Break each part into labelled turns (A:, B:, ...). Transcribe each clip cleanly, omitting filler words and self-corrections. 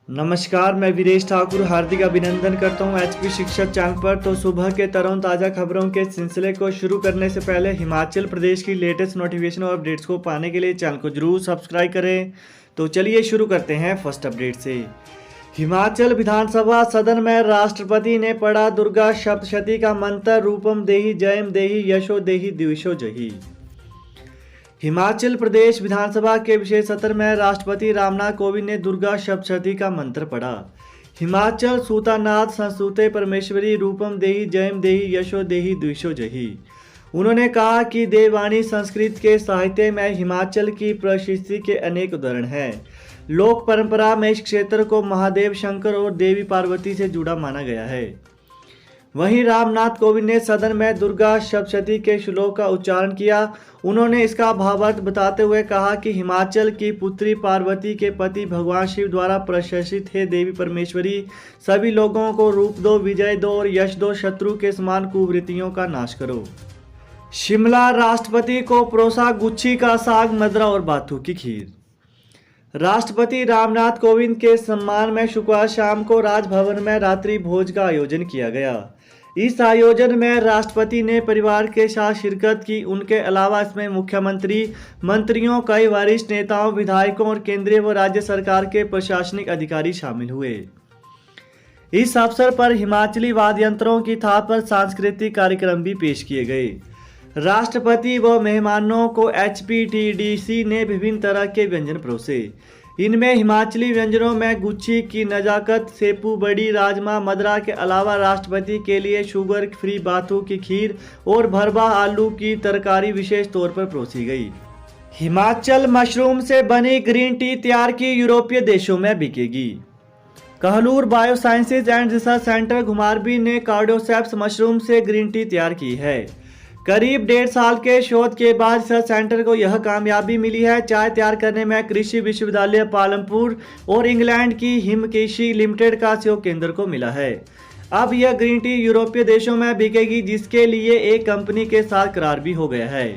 A: नमस्कार, मैं वीरेश ठाकुर हार्दिक अभिनंदन करता हूं एचपी शिक्षक चैनल पर। तो सुबह के तरोताज़ा खबरों के सिलसिले को शुरू करने से पहले हिमाचल प्रदेश की लेटेस्ट नोटिफिकेशन और अपडेट्स को पाने के लिए चैनल को जरूर सब्सक्राइब करें। तो चलिए शुरू करते हैं फर्स्ट अपडेट से। हिमाचल विधानसभा सदन में राष्ट्रपति ने पढ़ा दुर्गा सप्तशती का मंत्र, रूपम देहि जयम देहि यशो देहि दिविशो जहि। हिमाचल प्रदेश विधानसभा के विशेष सत्र में राष्ट्रपति रामनाथ कोविंद ने दुर्गा सप्तशती का मंत्र पढ़ा। हिमाचल सूतानाथ संस्तुते परमेश्वरी रूपम देहि जयम देहि यशो देहि द्विशो जहि। उन्होंने कहा कि देववाणी संस्कृत के साहित्य में हिमाचल की प्रसिद्धि के अनेक उदाहरण हैं। लोक परंपरा में इस क्षेत्र को महादेव शंकर और देवी पार्वती से जुड़ा माना गया है। वहीं रामनाथ कोविंद ने सदन में दुर्गा सप्तशती के श्लोक का उच्चारण किया। उन्होंने इसका भावार्थ बताते हुए कहा कि हिमाचल की पुत्री पार्वती के पति भगवान शिव द्वारा प्रशंसित है देवी परमेश्वरी, सभी लोगों को रूप दो, विजय दो और यश दो, शत्रु के समान कुवृत्तियों का नाश करो। शिमला राष्ट्रपति को परोसा गुच्छी का साग, मदरा और बाथू की खीर। राष्ट्रपति रामनाथ कोविंद के सम्मान में शुक्रवार शाम को राजभवन में रात्रि भोज का आयोजन किया गया। इस आयोजन में राष्ट्रपति ने परिवार के साथ शिरकत की। उनके अलावा इसमें मुख्यमंत्री, मंत्रियों, कई वरिष्ठ नेताओं, विधायकों और केंद्रीय व राज्य सरकार के प्रशासनिक अधिकारी शामिल हुए। इस अवसर पर हिमाचली वाद्य यंत्रों की थाप पर सांस्कृतिक कार्यक्रम भी पेश किए गए। राष्ट्रपति व मेहमानों को HPTDC ने विभिन्न तरह के व्यंजन परोसे। इनमें हिमाचली व्यंजनों में गुच्छी की नजाकत, सेपू बड़ी, राजमा, मदरा के अलावा राष्ट्रपति के लिए शुगर फ्री बाथू की खीर और भरवा आलू की तरकारी विशेष तौर पर परोसी गई। हिमाचल मशरूम से बनी ग्रीन टी तैयार की यूरोपीय देशों में बिकेगी। Kahlur biosciences and research centre Ghumarwin ने कार्डियोसेप्स मशरूम से ग्रीन टी तैयार की है। करीब 1.5 साल के शोध के बाद रिसर्च सेंटर को यह कामयाबी मिली है। चाय तैयार करने में कृषि विश्वविद्यालय पालमपुर और इंग्लैंड की हिमकेशी लिमिटेड का सहयोग केंद्र को मिला है। अब यह ग्रीन टी यूरोपीय देशों में बिकेगी, जिसके लिए एक कंपनी के साथ करार भी हो गया है।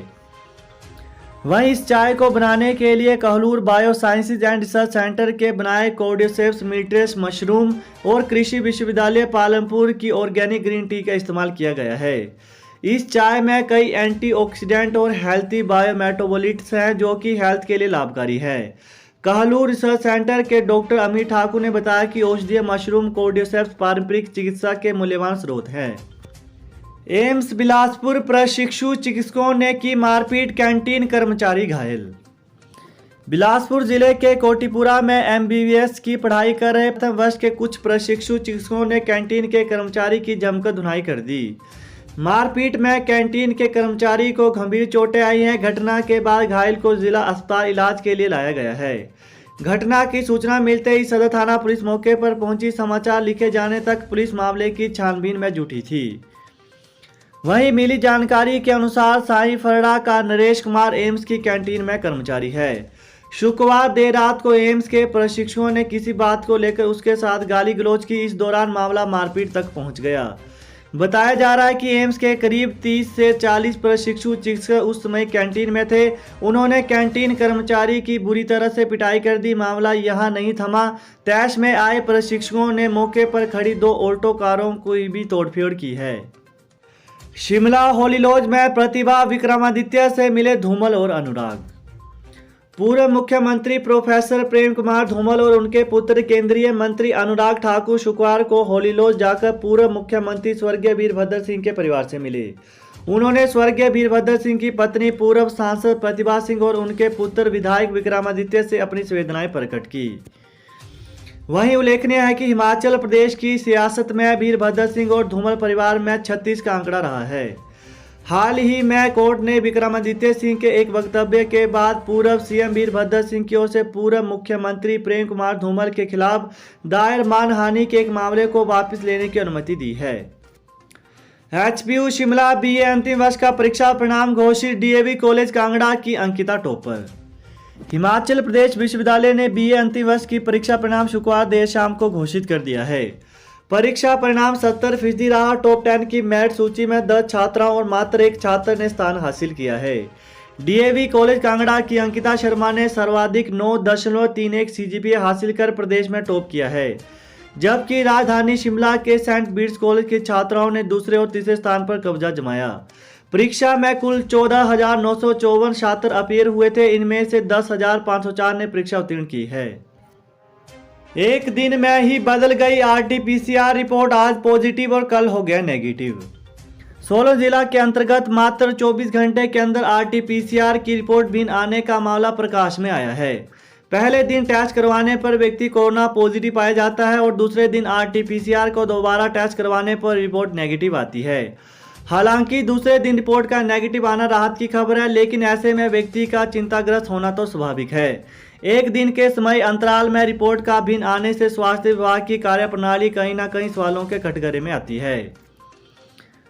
A: वहीं इस चाय को बनाने के लिए Kahlur biosciences and research centre के बनाए कार्डियोसेप्स मिलिट्रेस मशरूम और कृषि विश्वविद्यालय पालमपुर की ऑर्गेनिक ग्रीन टी का इस्तेमाल किया गया है। इस चाय में कई एंटीऑक्सीडेंट और हेल्थी बायोमेटाबोलिट्स हैं, जो कि हेल्थ के लिए लाभकारी है। कहलूर रिसर्च सेंटर के डॉक्टर अमित ठाकुर ने बताया कि औषधीय मशरूम कार्डियोसेप्स पारंपरिक चिकित्सा के मूल्यवान स्रोत हैं। एम्स बिलासपुर प्रशिक्षु चिकित्सकों ने की मारपीट, कैंटीन कर्मचारी घायल। बिलासपुर जिले के कोटीपुरा में MBBS की पढ़ाई कर रहे प्रथम वर्ष के कुछ प्रशिक्षु चिकित्सकों ने कैंटीन के कर्मचारी की जमकर धुनाई कर दी। मारपीट में कैंटीन के कर्मचारी को गंभीर चोटें आई हैं। घटना के बाद घायल को जिला अस्पताल इलाज के लिए लाया गया है। घटना की सूचना मिलते ही सदर थाना पुलिस मौके पर पहुंची। समाचार लिखे जाने तक पुलिस मामले की छानबीन में जुटी थी। वहीं मिली जानकारी के अनुसार साई फरड़ा का नरेश कुमार एम्स की कैंटीन में कर्मचारी है। शुक्रवार देर रात को एम्स के प्रशिक्षुओं ने किसी बात को लेकर उसके साथ गाली गलौज की। इस दौरान मामला मारपीट तक पहुंच गया। बताया जा रहा है कि एम्स के करीब 30 से 40 प्रशिक्षु चिकित्सक उस समय कैंटीन में थे। उन्होंने कैंटीन कर्मचारी की बुरी तरह से पिटाई कर दी। मामला यहां नहीं थमा। तैश में आए प्रशिक्षुओं ने मौके पर खड़ी 2 ऑल्टो कारों को भी तोड़फोड़ की है। शिमला होली लॉज में प्रतिभा विक्रमादित्य से मिले धूमल और अनुराग। पूर्व मुख्यमंत्री प्रोफेसर प्रेम कुमार धूमल और उनके पुत्र केंद्रीय मंत्री अनुराग ठाकुर शुक्रवार को होली लॉज जाकर पूर्व मुख्यमंत्री स्वर्गीय वीरभद्र सिंह के परिवार से मिले। उन्होंने स्वर्गीय वीरभद्र सिंह की पत्नी पूर्व सांसद प्रतिभा सिंह और उनके पुत्र विधायक विक्रमादित्य से अपनी संवेदनाएं प्रकट की। वहीं उल्लेखनीय है कि हिमाचल प्रदेश की सियासत में वीरभद्र सिंह और धूमल परिवार में 36 का आंकड़ा रहा है। हाल ही में कोर्ट ने विक्रमादित्य सिंह के एक वक्तव्य के बाद पूर्व CM वीरभद्र सिंह की ओर से पूर्व मुख्यमंत्री प्रेम कुमार धूमल के खिलाफ दायर मानहानि के एक मामले को वापस लेने की अनुमति दी है। HPU शिमला BA अंतिम वर्ष का परीक्षा परिणाम घोषित। DAV कॉलेज कांगड़ा की अंकिता टॉपर। हिमाचल प्रदेश विश्वविद्यालय ने BA अंतिम वर्ष की परीक्षा परिणाम शुक्रवार देर शाम को घोषित कर दिया है। परीक्षा परिणाम 70% रहा। टॉप 10 की मेरिट सूची में 10 छात्राओं और मात्र एक छात्र ने स्थान हासिल किया है। डीएवी कॉलेज कांगड़ा की अंकिता शर्मा ने सर्वाधिक 9.31 सीजीपीए हासिल कर प्रदेश में टॉप किया है, जबकि राजधानी शिमला के सेंट बीट्स कॉलेज के छात्राओं ने दूसरे और तीसरे स्थान पर कब्जा जमाया। परीक्षा में कुल 14,954 छात्र अपीयर हुए थे, इनमें से 10,504 ने परीक्षा उत्तीर्ण की है। एक दिन में ही बदल गई आरटीपीसीआर रिपोर्ट, आज पॉजिटिव और कल हो गया नेगेटिव। सोलन जिला के अंतर्गत मात्र 24 घंटे के अंदर आरटीपीसीआर की रिपोर्ट भिन्न आने का मामला प्रकाश में आया है। पहले दिन टेस्ट करवाने पर व्यक्ति कोरोना पॉजिटिव पाया जाता है और दूसरे दिन आरटीपीसीआर को दोबारा टेस्ट करवाने पर रिपोर्ट नेगेटिव आती है। हालांकि दूसरे दिन रिपोर्ट का नेगेटिव आना राहत की खबर है, लेकिन ऐसे में व्यक्ति का चिंताग्रस्त होना तो स्वाभाविक है। एक दिन के समय अंतराल में रिपोर्ट का भिन्न आने से स्वास्थ्य विभाग की कार्यप्रणाली कहीं न कहीं सवालों के कटघरे में आती है।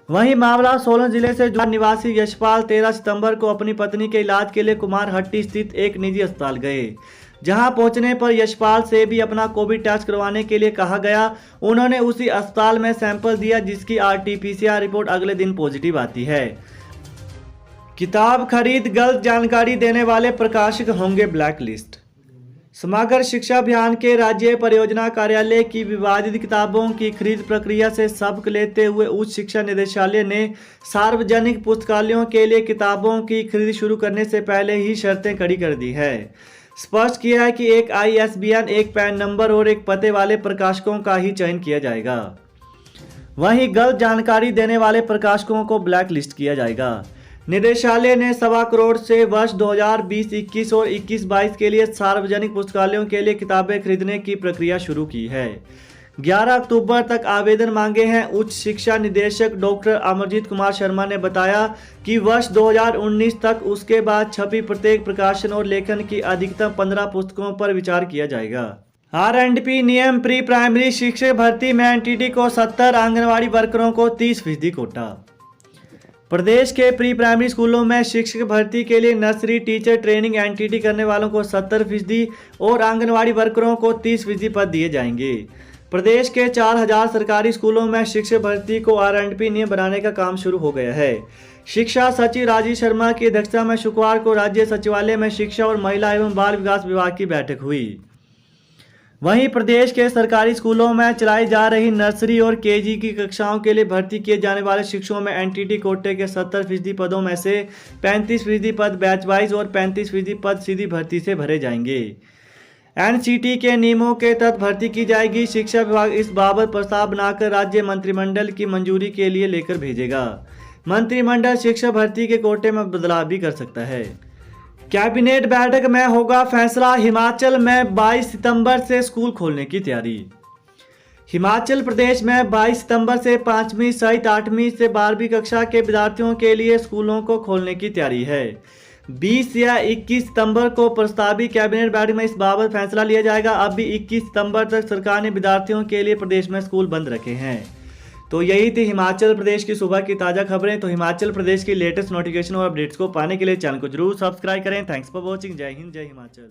A: वहीं मामला सोलन जिले से जुड़ा निवासी यशपाल 13 सितंबर को अपनी पत्नी के इलाज के लिए कुमारहट्टी स्थित एक निजी अस्पताल गए। जहां पहुंचने पर यशपाल से भी अपना कोविड टेस्ट करवाने के लिए कहा गया। उन्होंने उसी अस्पताल में सैंपल दिया, जिसकी आरटीपीसीआर रिपोर्ट अगले दिन पॉजिटिव आती है। किताब खरीद गलत जानकारी देने वाले प्रकाशक होंगे ब्लैक लिस्ट। समग्र शिक्षा अभियान के राज्य परियोजना कार्यालय की विवादित किताबों की खरीद प्रक्रिया से सबक लेते हुए उच्च शिक्षा निदेशालय ने सार्वजनिक पुस्तकालयों के लिए किताबों की खरीद शुरू करने से पहले ही शर्तें कड़ी कर दी है। स्पष्ट किया है कि एक ISBN, एक पैन नंबर और एक पते वाले प्रकाशकों का ही चयन किया जाएगा। वहीं गलत जानकारी देने वाले प्रकाशकों को ब्लैक लिस्ट किया जाएगा। निदेशालय ने 1.25 करोड़ से वर्ष 2020-21 और 21-22 के लिए सार्वजनिक पुस्तकालयों के लिए किताबें खरीदने की प्रक्रिया शुरू की है। 11 अक्टूबर तक आवेदन मांगे हैं। उच्च शिक्षा निदेशक डॉक्टर अमरजीत कुमार शर्मा ने बताया कि वर्ष 2019 तक उसके बाद छपी प्रत्येक प्रकाशन और लेखन की अधिकतम 15 पुस्तकों पर विचार किया जाएगा। R&P नियम, प्री प्राइमरी शिक्षक भर्ती में एनटीटी को 70, आंगनवाड़ी वर्करों को 30% कोटा। प्रदेश के प्री प्राइमरी स्कूलों में शिक्षक भर्ती के लिए नर्सरी टीचर ट्रेनिंग एनटीटी करने वालों को 70% और आंगनवाड़ी वर्करों को 30% पद दिए जाएंगे। प्रदेश के 4,000 सरकारी स्कूलों में शिक्षक भर्ती को R&P नियम बनाने का काम शुरू हो गया है। शिक्षा सचिव राजीव शर्मा की अध्यक्षता में शुक्रवार को राज्य सचिवालय में शिक्षा और महिला एवं बाल विकास विभाग की बैठक हुई। वहीं प्रदेश के सरकारी स्कूलों में चलाई जा रही नर्सरी और केजी की कक्षाओं के लिए भर्ती किए जाने वाले शिक्षकों में एनटीटी कोटे के 70% पदों में से 35% पद बैच वाइज और 35% पद सीधी भर्ती से भरे जाएंगे। एनसीटी के नियमों के तहत भर्ती की जाएगी। शिक्षा विभाग इस बाबत प्रस्ताव बनाकर राज्य मंत्रिमंडल की मंजूरी के लिए लेकर भेजेगा। मंत्रिमंडल शिक्षा भर्ती के कोटे में बदलाव भी कर सकता है। कैबिनेट बैठक में होगा फैसला, हिमाचल में 22 सितंबर से स्कूल खोलने की तैयारी। हिमाचल प्रदेश में 22 सितंबर से 5वीं सहित 8वीं से 12वीं कक्षा के विद्यार्थियों के लिए स्कूलों को खोलने की तैयारी है। 20 या 21 सितंबर को प्रस्तावित कैबिनेट बैठक में इस बाबत फैसला लिया जाएगा। अब भी 21 सितंबर तक सरकार ने विद्यार्थियों के लिए प्रदेश में स्कूल बंद रखे हैं। तो यही थी हिमाचल प्रदेश की सुबह की ताज़ा खबरें। तो हिमाचल प्रदेश की लेटेस्ट नोटिफिकेशन और अपडेट्स को पाने के लिए चैनल को जरूर सब्सक्राइब करें। Thanks for watching. जय हिंद, जय हिमाचल।